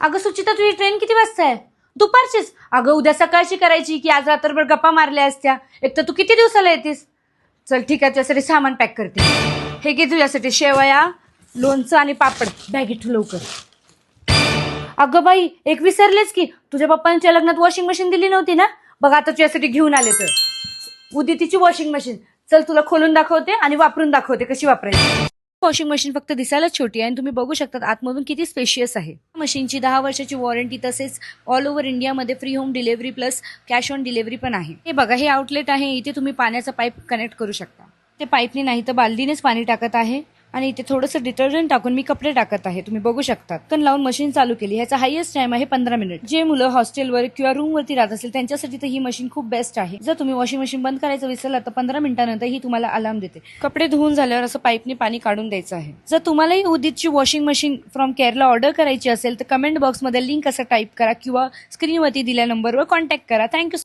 अगं सुचिता, तुझी ट्रेन किती वाजता आहे? दुपारचीच? अगं उद्या सकाळची करायची की आज रात्रभर गप्पा मारल्या असत्या. एक तर तू किती दिवसाला येतीस? चल ठीक आहे, तुझ्यासाठी सामान पॅक करते. हे घे तुझ्यासाठी शेवया, लोणचं आणि पापड. बॅगेत ठेव लवकर. अगं बाई, एक विसरलेच की तुझ्या पप्पांच्या लग्नात वॉशिंग मशीन दिली नव्हती ना? बघ आता तुझ्यासाठी घेऊन आले तर. उदितीची वॉशिंग मशीन. चल तुला खोलून दाखवते आणि वापरून दाखवते कशी वापरायची. वॉशिंग मशीन फक्त दिसायला छोटी आहे आणि तुम्ही बघू शकता आतमधून किती स्पेशियस आहे. मशीनची 10 वर्षाची वॉरंटी तसेच ऑल ओव्हर इंडियामध्ये free home delivery plus cash on delivery पण आहे. हे बघा, हे आउटलेट आहे. इथे तुम्ही पाण्याचा पाईप कनेक्ट करू शकता. ते पाईपने नाही तर बालदीनेच पाणी टाकत आहे आणि इथे थोडंसं डिटर्जंट टाकून मी कपडे टाकत आहे. तुम्ही बघू शकता. पण लावून मशीन चालू केली. ह्याचा हायेस्ट टाइम आहे 15 मिनिट. जे मुलं हॉस्टेलवर किंवा रूमवरती राहत असेल त्यांच्यासाठी तर ही मशीन खूप बेस्ट आहे. जर तुम्ही वॉशिंग मशीन बंद करायचं विसरला तर 15 मिनिटानंतर ही तुम्हाला अलार्म देते. कपडे धुवून झाल्यावर असं पाईपने पाणी काढून द्यायचं आहे. जर तुम्हालाही उदितची washing machine from Kerala order करायची असेल तर कमेंट बॉक्समध्ये लिंक असं टाईप करा किंवा स्क्रीनवरती दिलेल्या नंबरवर कॉन्टॅक्ट करा. थँक्यू.